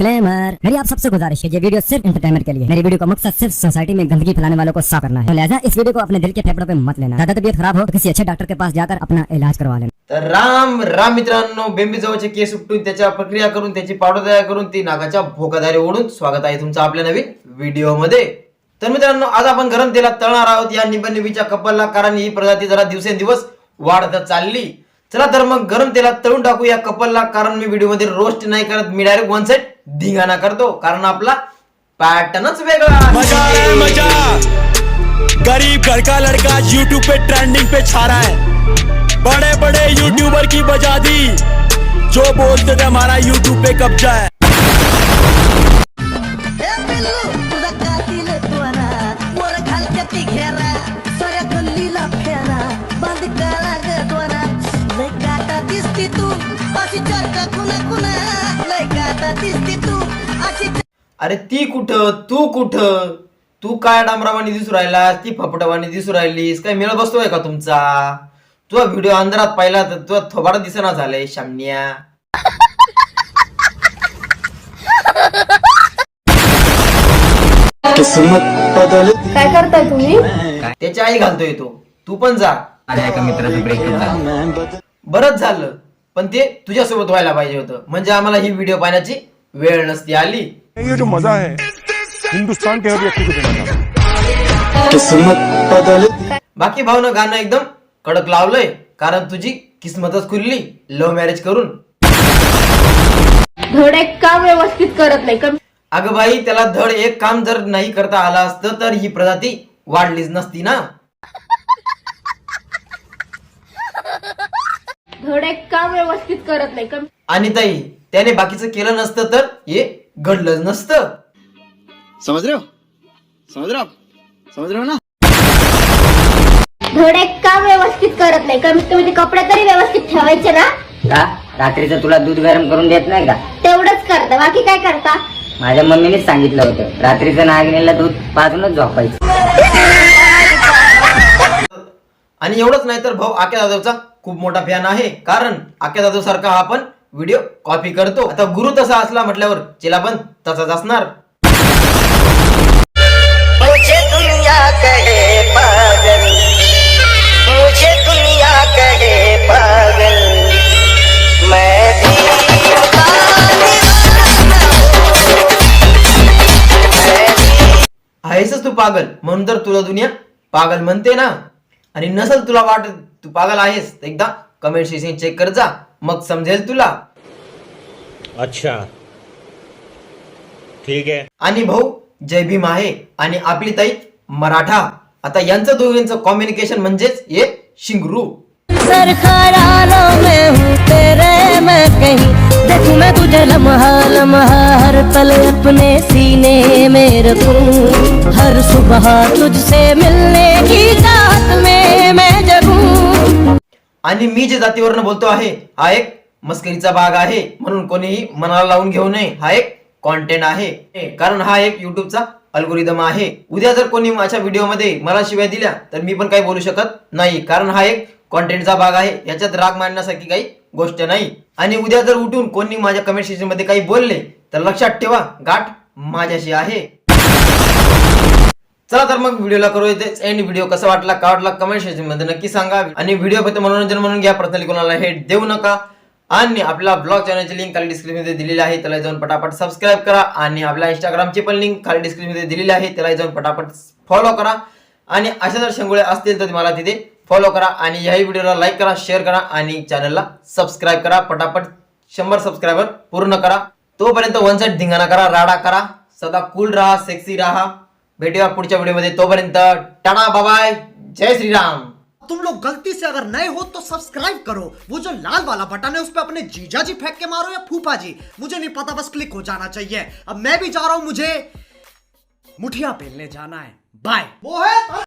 Disclaimer, मेरी आप सबसे गुजारिश है, ये वीडियो सिर्फ एंटरटेनमेंट के लिए। मेरी वीडियो का मकसद सिर्फ सोसाइटी में गंदगी फैलाने वालों को साफ करना है, तो लिहाजा इस वीडियो को अपने दिल के फेफड़ों पे मत लेना। ज्यादा तबीयत खराब हो तो किसी अच्छे डॉक्टर के पास जाकर अपना इलाज करवा लेना। तर राम राम मित्रांनो, बेंबीजवळचे केस उपटून त्याच्या प्रक्रिया करून त्याची पावडर तयार करून ती नागाच्या भोकादारी ओढून स्वागत आहे तुमचं आपल्या नवीन व्हिडिओ मध्ये। तर मित्रांनो, आज आपण गरम तेलात तळणार आहोत या निबंधीच्या कपलला, कारण ही प्रजाती जरा दिवसेंदिवस वाढत चालली। चला तर मग गरम तेलात तळून टाकू या कपलला, कारण मी व्हिडिओ मध्ये रोस्ट नाही करत, मी डायरेक्ट वन साइड धिंगाणा करतो, कारण आपला पॅटर्नच वेगळा आहे। मजा आ रहा है मजा। गरीब घर का लड़का यूट्यूब पे ट्रेंडिंग पे छा रहा है। बड़े बड़े यूट्यूबर की बजा दी, जो बोलते थे हमारा यूट्यूब पे कब्जा है। अरे ती कुठं, तू कुठं, तू काय डांबरावानी दिसू राहिला, ती फपटावानी दिसू राहिलीस, काय मेळ बसतोय का तुमचा? तुझा व्हिडिओ अंधारात पाहिला तर तुझा थोबाडा दिसेना झालाय शामन्या। काय करताय तुम्ही? त्याची आई घालतोय तो, तू पण जा। एका मित्राचं ब्रेकअप झालं। बरंच झालं, पण ते तुझ्यासोबत व्हायला पाहिजे होतं, म्हणजे आम्हाला ही व्हिडिओ पाहण्याची वेळ नसती आली। ये जो मजा है हिंदुस्तान के हर व्यक्ति को देना था। बाकी भावना गाणं एकदम कडक लावलंय, कारण तुझी किस्मतच खुलली लव्ह मॅरेज करून। धड एक काम व्यवस्थित करत नाही. अगं बाई, त्याला धड एक काम जर नाही करता आलं असतं तर ही प्रजाती वाढलीच नसती ना। धड एक काम व्यवस्थित करत नाही. आणि ताई, त्याने बाकीचं केलं नसतं तर हे घडलंच नसतं। समझ रहे हो? समझ रहे हो? समझ रहे हो ना? धड एक काम व्यवस्थित करत नाही. कमीत कमी ते कपडे तरी व्यवस्थित ठेवायचे ना. का रात्रीचं तुला दूध गरम करून देत नाही का? तेवढंच करता, बाकी काय करता? माझ्या मम्मीनेच सांगितलं होतं, रात्रीचं नागिनीला दूध पाजूनच झोपायचं। आणि एवढंच नाही तर भाऊ आक्या जाधवचा खूप मोठा फॅन आहे, कारण आक्या जाधव सारखा हा पण व्हिडिओ कॉपी करतो। आता गुरु तसा असला म्हटल्यावर चेला पण तसाच असणार। मुझे दुनिया कहे पागल, मुझे दुनिया कहे पागल, मैं भी आहेसच तू पागल, म्हणून तर तुला दुनिया पागल म्हणते ना। आणि नसल तुला वाटत तू पागल आहेस तर एकदा कमेंट सेक्शन चेक कर जा, मग समजेल तुला। अच्छा ठीक है। आणि भाऊ जय भीम आहे आणि आपली ताई मराठा। आता यांचं दोघांचं कॉम्युनिकेशन म्हणजेच हे शिंगरू। सरखारालों में हूँ तेरे मैं कहीं, देखूं मैं तुझे लम्हा लम्हा हर पल अपने सीने में रखूं, हर सुबह तुझसे मिलने की चाहत में मैं जगूं। आणि मी जे जातीवरनं बोलतो आहे हा एक मस्करीचा भाग आहे, म्हणून कोणीही मनाला लावून घेऊ नये। हा एक कॉन्टेंट आहे, कारण हा एक युट्यूबचा अल्गोरिदम आहे। उद्या जर कोणी माझ्या व्हिडिओ मध्ये मला शिव्या दिल्या तर मी पण काही बोलू शकत नाही, कारण हा एक कॉन्टेंटचा भाग आहे, याच्यात राग मांडण्यासारखी काही गोष्ट नाही। आणि उद्या जर उठून कोणी माझ्या कमेंट सेक्शन मध्ये काही बोलले तर लक्षात ठेवा, गाठ माझ्याशी आहे। चला तर मग व्हिडिओला करू येतेच एंड। व्हिडिओ कसा वाटला, का वाटला कमेंट सेक्शन मध्ये नक्की सांगा। आणि व्हिडिओ फक्त मनोरंजन म्हणून घ्या, पर्सनली कोणाला हेट देऊ नका। आणि आपला ब्लॉग चॅनलची लिंक खाली डिस्क्रिप्शन मध्ये दिलेली आहे, त्याला जाऊन पटापट सबस्क्राईब करा। आणि आपल्या इंस्टाग्रामची पण लिंक खाली डिस्क्रिप्शन मध्ये दिलेली आहे, त्याला जाऊन पटापट फॉलो करा। आणि अशा जर शेंगुळे असतील तर मला तिथे फॉलो करा। आणि याही व्हिडिओला लाईक करा, शेअर करा आणि चॅनलला सबस्क्राईब करा। पटापट 100 सबस्क्रायबर पूर्ण करा। तोपर्यंत वन साइड धिंगाणा करा, राडा करा, सदा कूल राहा, सेक्सी राहा। भेटूया पुढच्या व्हिडिओमध्ये, तोपर्यंत टाटा बाय बाय, जय श्री राम। तुम लोग गलती से अगर नए हो तो सब्सक्राइब करो, वो जो लाल वाला बटन है उस पे अपने जीजा जी फेंक के मारो या फूफा जी, मुझे नहीं पता, बस क्लिक हो जाना चाहिए। अब मैं भी जा रहा हूं, मुझे मुठिया पेलने जाना है। बाय। वो है